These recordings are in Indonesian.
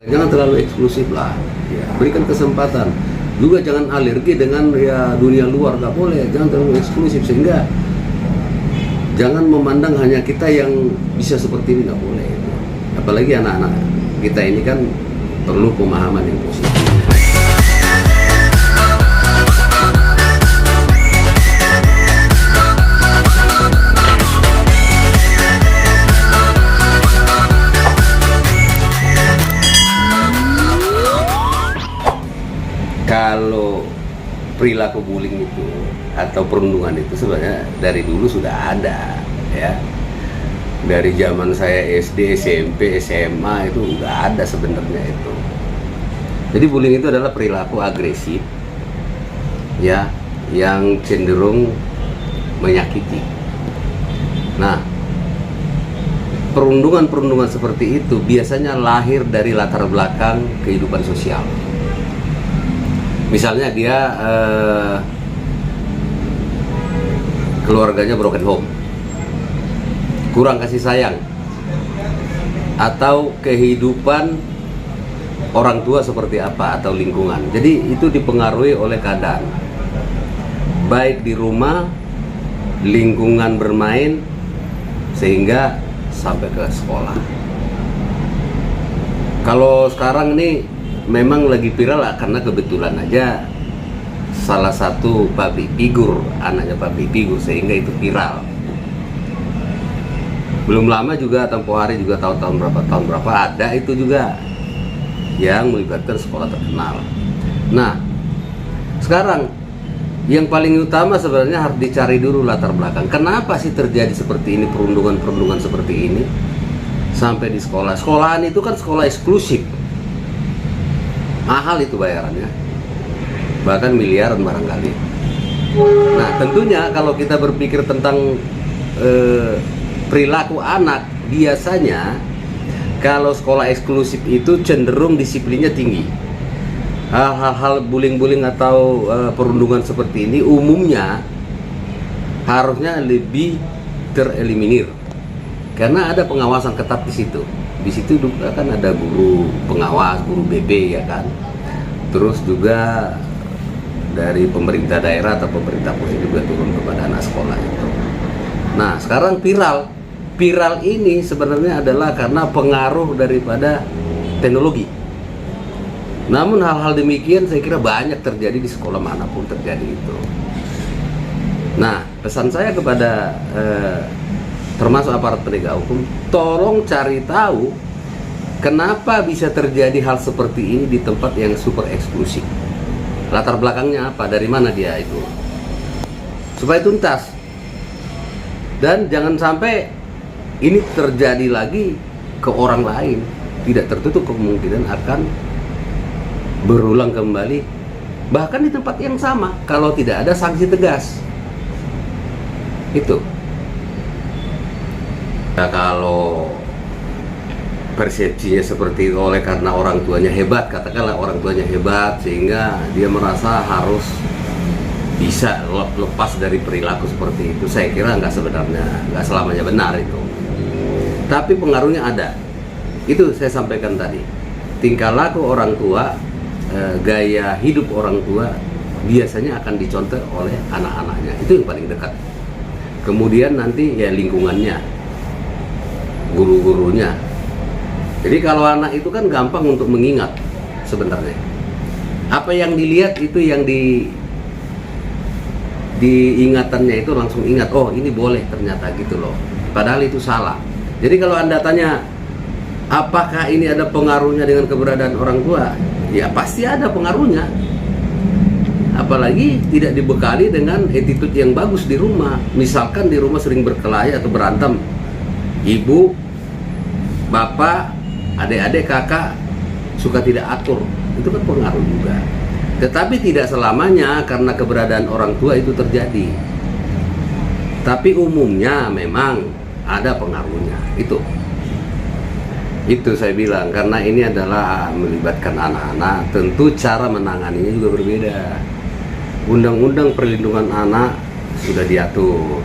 Jangan terlalu eksklusif lah, ya, berikan kesempatan. Juga jangan alergi dengan ya dunia luar, nggak boleh. Jangan terlalu eksklusif sehingga jangan memandang hanya kita yang bisa seperti ini, nggak boleh. Apalagi anak-anak kita ini kan perlu pemahaman yang positif. Kalau perilaku bullying itu atau perundungan itu sebenarnya dari dulu sudah ada, ya. Dari zaman saya SD, SMP, SMA itu udah ada sebenarnya itu. Jadi bullying itu adalah perilaku agresif, ya, yang cenderung menyakiti. Nah, perundungan-perundungan seperti itu biasanya lahir dari latar belakang kehidupan sosial. Misalnya dia keluarganya broken home, kurang kasih sayang, atau kehidupan orang tua seperti apa, atau lingkungan. Jadi itu dipengaruhi oleh keadaan, baik di rumah, lingkungan bermain, sehingga sampai ke sekolah. Kalau sekarang ini memang lagi viral lah, karena kebetulan aja salah satu public figure, anaknya public figure, sehingga itu viral. Belum lama juga, tempoh hari juga, tahun berapa ada itu juga yang melibatkan sekolah terkenal. Nah, sekarang yang paling utama sebenarnya harus dicari dulu latar belakang. Kenapa sih terjadi seperti ini, perundungan seperti ini sampai di sekolah? Sekolahan itu kan sekolah eksklusif. Mahal itu bayarannya, bahkan miliaran barangkali. Nah, tentunya kalau kita berpikir tentang perilaku anak, biasanya kalau sekolah eksklusif itu cenderung disiplinnya tinggi. Hal-hal bullying atau perundungan seperti ini umumnya harusnya lebih tereliminir, karena ada pengawasan ketat di situ. Di situ juga kan ada guru pengawas, guru BP, ya kan. Terus juga dari pemerintah daerah atau pemerintah pusat juga turun kepada anak sekolah itu. Nah, sekarang viral ini sebenarnya adalah karena pengaruh daripada teknologi. Namun hal-hal demikian saya kira banyak terjadi di sekolah manapun terjadi itu. Nah, pesan saya kepada termasuk aparat penegak hukum, tolong cari tahu kenapa bisa terjadi hal seperti ini di tempat yang super eksklusif. Latar belakangnya apa, dari mana dia itu, supaya tuntas. Dan jangan sampai ini terjadi lagi ke orang lain. Tidak tertutup kemungkinan akan berulang kembali, bahkan di tempat yang sama, kalau tidak ada sanksi tegas. Itu. Nah, kalau persepsinya seperti itu oleh karena orang tuanya hebat, katakanlah orang tuanya hebat sehingga dia merasa harus bisa lepas dari perilaku seperti itu, saya kira nggak selamanya benar itu. Tapi pengaruhnya ada. Itu saya sampaikan tadi. Tingkah laku orang tua, gaya hidup orang tua biasanya akan dicontoh oleh anak-anaknya. Itu yang paling dekat. Kemudian nanti ya lingkungannya, guru-gurunya. Jadi kalau anak itu kan gampang untuk mengingat sebenarnya. Apa yang dilihat itu yang diingatannya itu langsung ingat, oh ini boleh ternyata gitu loh. Padahal itu salah. Jadi kalau Anda tanya apakah ini ada pengaruhnya dengan keberadaan orang tua? Ya pasti ada pengaruhnya. Apalagi tidak dibekali dengan attitude yang bagus di rumah. Misalkan di rumah sering berkelahi atau berantem, ibu, bapak, adik-adik, kakak suka tidak akur, itu kan pengaruh juga. Tetapi tidak selamanya karena keberadaan orang tua itu terjadi. Tapi umumnya memang ada pengaruhnya. Itu saya bilang, karena ini adalah melibatkan anak-anak, tentu cara menanganinya juga berbeda. Undang-undang perlindungan anak sudah diatur,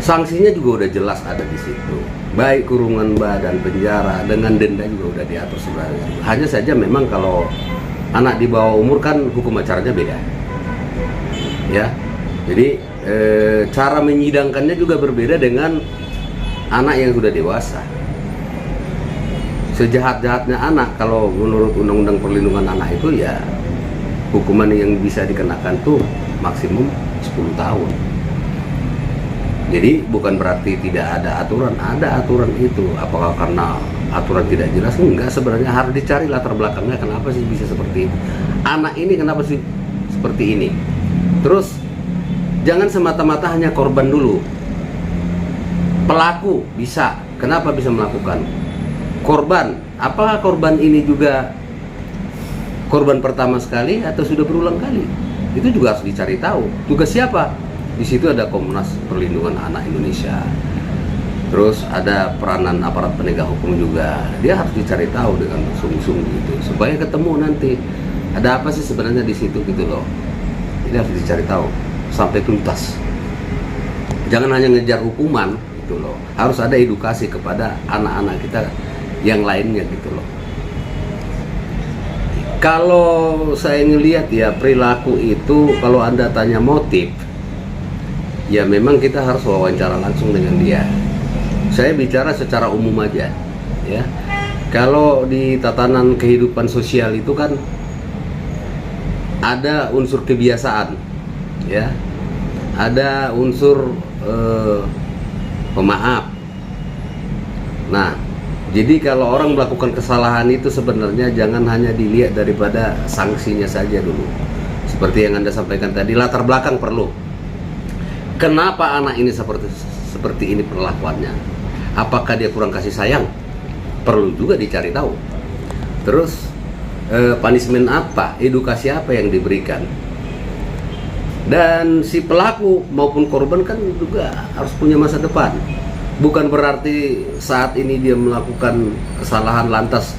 sanksinya juga udah jelas ada di situ. baik kurungan badan, penjara, dengan denda juga udah diatur sebenarnya. Hanya saja memang kalau anak di bawah umur kan hukum acaranya beda, ya. Jadi cara menyidangkannya juga berbeda dengan anak yang sudah dewasa. Sejahat-jahatnya anak kalau menurut Undang-Undang Perlindungan Anak itu ya hukuman yang bisa dikenakan tuh maksimum 10 tahun. Jadi bukan berarti tidak ada aturan itu. Apakah karena aturan tidak jelas? Enggak, sebenarnya harus dicari latar belakangnya kenapa sih bisa seperti itu. Anak ini kenapa sih seperti ini? Terus jangan semata-mata hanya korban dulu. Pelaku bisa, kenapa bisa melakukan? Korban, apakah korban ini juga korban pertama sekali atau sudah berulang kali? Itu juga harus dicari tahu. Tugas siapa? Di situ ada Komnas Perlindungan Anak Indonesia. Terus ada peranan aparat penegak hukum juga. Dia harus dicari tahu dengan sungguh-sungguh gitu, supaya ketemu nanti ada apa sih sebenarnya di situ gitu loh. Ini harus dicari tahu sampai tuntas. Jangan hanya ngejar hukuman gitu loh. Harus ada edukasi kepada anak-anak kita yang lainnya gitu loh. Kalau saya ngelihat ya perilaku itu, kalau Anda tanya motif, ya memang kita harus wawancara langsung dengan dia. Saya bicara secara umum aja, ya. Kalau di tatanan kehidupan sosial itu kan ada unsur kebiasaan, ya. Ada unsur pemaaf. Nah, jadi kalau orang melakukan kesalahan itu sebenarnya jangan hanya dilihat daripada sanksinya saja dulu. Seperti yang Anda sampaikan tadi, latar belakang perlu. Kenapa anak ini seperti ini perlakuannya? Apakah dia kurang kasih sayang? Perlu juga dicari tahu. Terus punishment apa, edukasi apa yang diberikan? Dan si pelaku maupun korban kan juga harus punya masa depan. Bukan berarti saat ini dia melakukan kesalahan lantas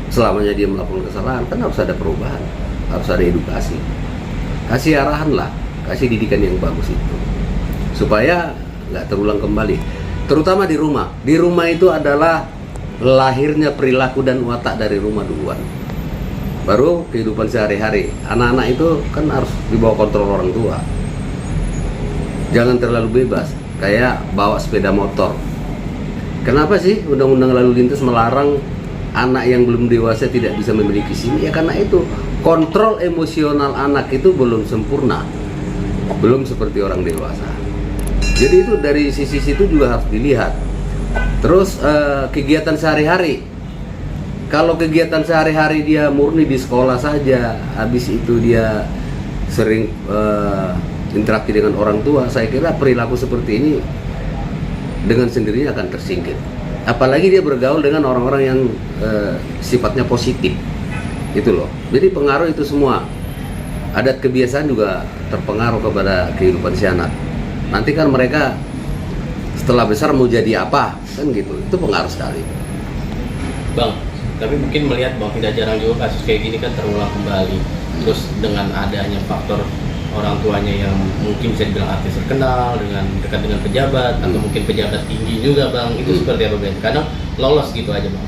selamanya dia melakukan kesalahan. Kan harus ada perubahan, harus ada edukasi. Kasih arahan lah, kasih didikan yang bagus itu, supaya nggak terulang kembali. Terutama di rumah. Di rumah itu adalah lahirnya perilaku dan watak dari rumah duluan. Baru kehidupan sehari-hari. Anak-anak itu kan harus dibawa kontrol orang tua. Jangan terlalu bebas, kayak bawa sepeda motor. Kenapa sih Undang-Undang Lalu Lintas melarang anak yang belum dewasa tidak bisa memiliki SIM? Ya karena itu, kontrol emosional anak itu belum sempurna. Belum seperti orang dewasa. Jadi itu dari sisi situ juga harus dilihat. Terus kegiatan sehari-hari. Kalau kegiatan sehari-hari dia murni di sekolah saja, habis itu dia sering interaksi dengan orang tua, saya kira perilaku seperti ini dengan sendirinya akan tersingkir. Apalagi dia bergaul dengan orang-orang yang sifatnya positif, itu loh. Jadi pengaruh itu semua. Adat kebiasaan juga terpengaruh kepada kehidupan si anak. Nanti kan mereka setelah besar mau jadi apa, kan gitu. Itu pengaruh sekali. Bang, tapi mungkin melihat Bang, tidak jarang juga kasus kayak gini kan terulang kembali. Terus dengan adanya faktor orang tuanya yang mungkin bisa dibilang artis terkenal, dengan dekat dengan pejabat, atau mungkin pejabat tinggi juga Bang, itu seperti apa Bang? Kadang lolos gitu aja Bang.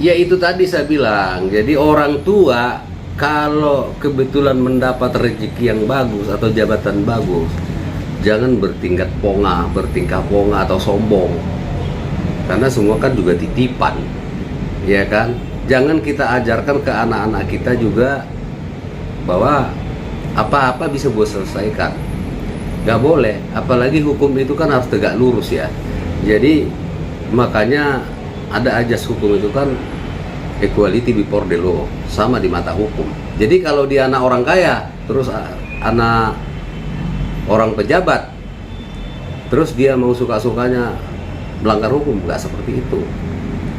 Ya itu tadi saya bilang, jadi orang tua kalau kebetulan mendapat rezeki yang bagus atau jabatan bagus, jangan bertingkah ponga atau sombong. Karena semua kan juga titipan, ya kan? Jangan kita ajarkan ke anak-anak kita juga bahwa apa-apa bisa gue selesaikan. Gak boleh, apalagi hukum itu kan harus tegak lurus ya. Jadi makanya ada ajas hukum itu kan equality before the law, sama di mata hukum. Jadi kalau dia anak orang kaya, terus anak orang pejabat, terus dia mau suka-sukanya melanggar hukum, nggak seperti itu,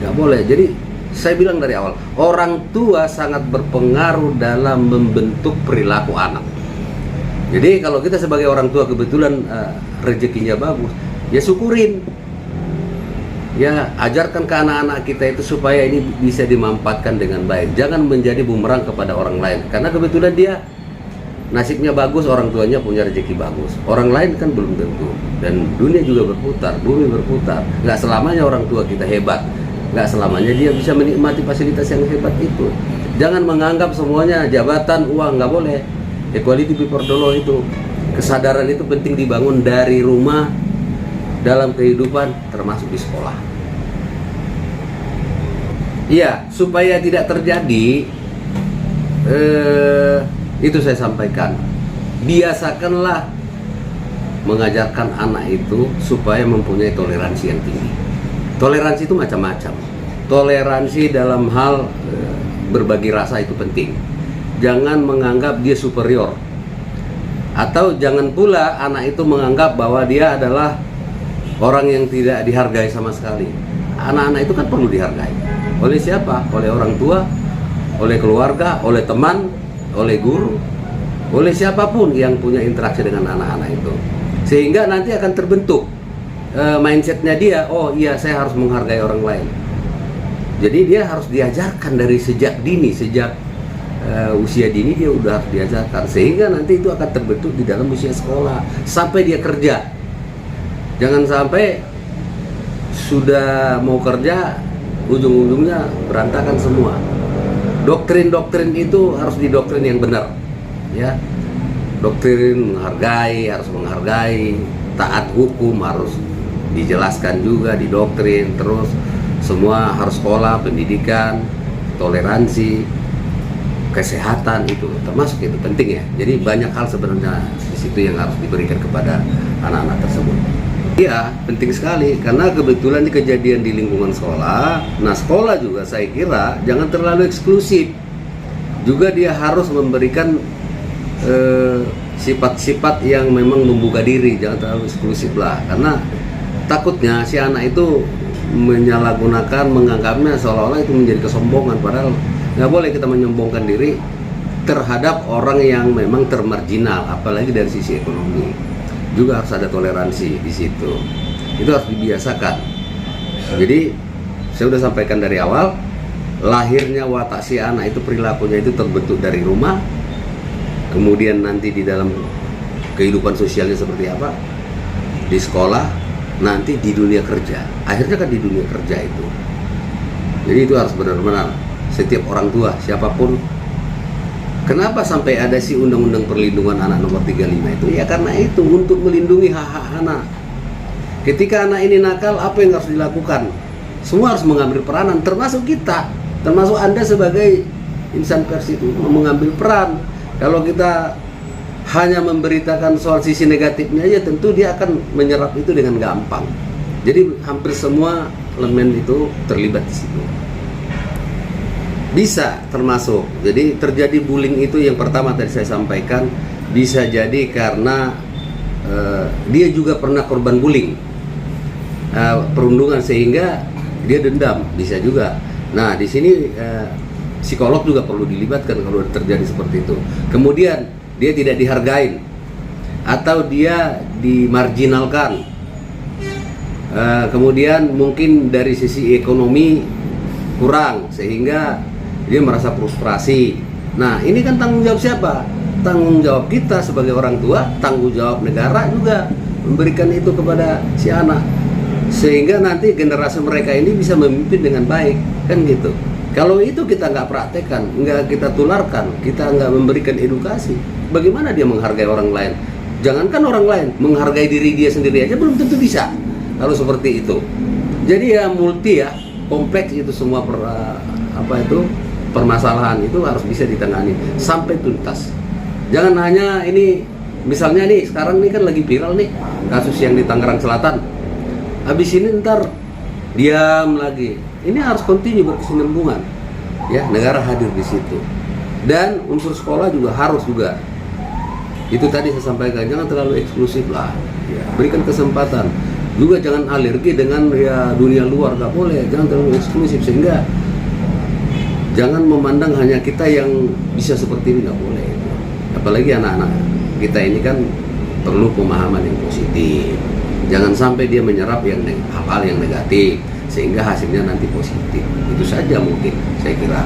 nggak boleh. Jadi saya bilang dari awal, orang tua sangat berpengaruh dalam membentuk perilaku anak. Jadi kalau kita sebagai orang tua kebetulan rezekinya bagus, ya syukurin. Ya, ajarkan ke anak-anak kita itu supaya ini bisa dimanfaatkan dengan baik. Jangan menjadi bumerang kepada orang lain. Karena kebetulan dia nasibnya bagus, orang tuanya punya rezeki bagus. Orang lain kan belum tentu. Dan dunia juga berputar, bumi berputar. Nggak selamanya orang tua kita hebat, nggak selamanya dia bisa menikmati fasilitas yang hebat itu. Jangan menganggap semuanya jabatan, uang, nggak boleh. Equality before the law itu, kesadaran itu penting dibangun dari rumah, dalam kehidupan, termasuk di sekolah. Iya, supaya tidak terjadi, itu saya sampaikan. Biasakanlah mengajarkan anak itu supaya mempunyai toleransi yang tinggi. Toleransi itu macam-macam. Toleransi dalam hal berbagi rasa itu penting. Jangan menganggap dia superior. Atau jangan pula anak itu menganggap bahwa dia adalah orang yang tidak dihargai sama sekali. Anak-anak itu kan perlu dihargai. Oleh siapa? Oleh orang tua, oleh keluarga, oleh teman, oleh guru, oleh siapapun yang punya interaksi dengan anak-anak itu. Sehingga nanti akan terbentuk mindsetnya dia, oh iya saya harus menghargai orang lain. Jadi dia harus diajarkan dari sejak dini, sejak usia dini dia udah harus diajarkan. Sehingga nanti itu akan terbentuk di dalam usia sekolah sampai dia kerja. Jangan sampai sudah mau kerja ujung-ujungnya berantakan semua. Doktrin-doktrin itu harus didoktrin yang benar, ya. Doktrin menghargai, harus menghargai, taat hukum harus dijelaskan juga di doktrin. Terus semua harus sekolah, pendidikan, toleransi, kesehatan itu termasuk itu penting ya. Jadi banyak hal sebenarnya di situ yang harus diberikan kepada anak-anak tersebut. Iya, penting sekali karena kebetulan ini kejadian di lingkungan sekolah. Nah, sekolah juga saya kira jangan terlalu eksklusif. Juga dia harus memberikan sifat-sifat yang memang membuka diri, jangan terlalu eksklusif lah. Karena takutnya si anak itu menyalahgunakan, menganggapnya seolah-olah itu menjadi kesombongan. Padahal nggak boleh kita menyombongkan diri terhadap orang yang memang termarginal, apalagi dari sisi ekonomi. Juga harus ada toleransi di situ. Itu harus dibiasakan. Jadi saya sudah sampaikan dari awal, lahirnya watak si anak itu, perilakunya itu terbentuk dari rumah. Kemudian nanti di dalam kehidupan sosialnya seperti apa, di sekolah, nanti di dunia kerja. Akhirnya kan di dunia kerja itu. Jadi itu harus benar-benar setiap orang tua, siapapun. Kenapa sampai ada si Undang-Undang Perlindungan Anak nomor 35 itu? Ya karena itu, untuk melindungi hak-hak anak. Ketika anak ini nakal, apa yang harus dilakukan? Semua harus mengambil peranan, termasuk kita, termasuk Anda sebagai insan pers itu mengambil peran. Kalau kita hanya memberitakan soal sisi negatifnya aja, tentu dia akan menyerap itu dengan gampang. Jadi hampir semua elemen itu terlibat di situ. Bisa termasuk. Jadi terjadi bullying itu yang pertama tadi saya sampaikan, bisa jadi karena dia juga pernah korban bullying, perundungan, sehingga dia dendam, bisa juga. Nah, di sini psikolog juga perlu dilibatkan kalau terjadi seperti itu. Kemudian dia tidak dihargain atau dia dimarginalkan. Kemudian mungkin dari sisi ekonomi kurang sehingga dia merasa frustrasi. Nah, ini kan tanggung jawab siapa? Tanggung jawab kita sebagai orang tua, tanggung jawab negara juga memberikan itu kepada si anak. Sehingga nanti generasi mereka ini bisa memimpin dengan baik, kan gitu. Kalau itu kita nggak praktekkan, nggak kita tularkan, kita nggak memberikan edukasi, bagaimana dia menghargai orang lain? Jangankan orang lain, menghargai diri dia sendiri aja belum tentu bisa kalau seperti itu. Jadi ya multi ya, kompleks itu semua permasalahan itu harus bisa ditangani sampai tuntas. Jangan hanya ini, misalnya nih sekarang ini kan lagi viral nih kasus yang di Tangerang Selatan. Habis ini ntar diam lagi. Ini harus continue berkesinambungan, ya, negara hadir di situ, dan unsur sekolah juga harus juga. Itu tadi saya sampaikan, jangan terlalu eksklusif lah, ya, berikan kesempatan. Juga jangan alergi dengan ya dunia luar, nggak boleh, jangan terlalu eksklusif sehingga jangan memandang hanya kita yang bisa seperti ini, nggak boleh. Apalagi anak-anak kita ini kan perlu pemahaman yang positif. Jangan sampai dia menyerap yang hal-hal yang negatif sehingga hasilnya nanti positif. Itu saja mungkin saya kira.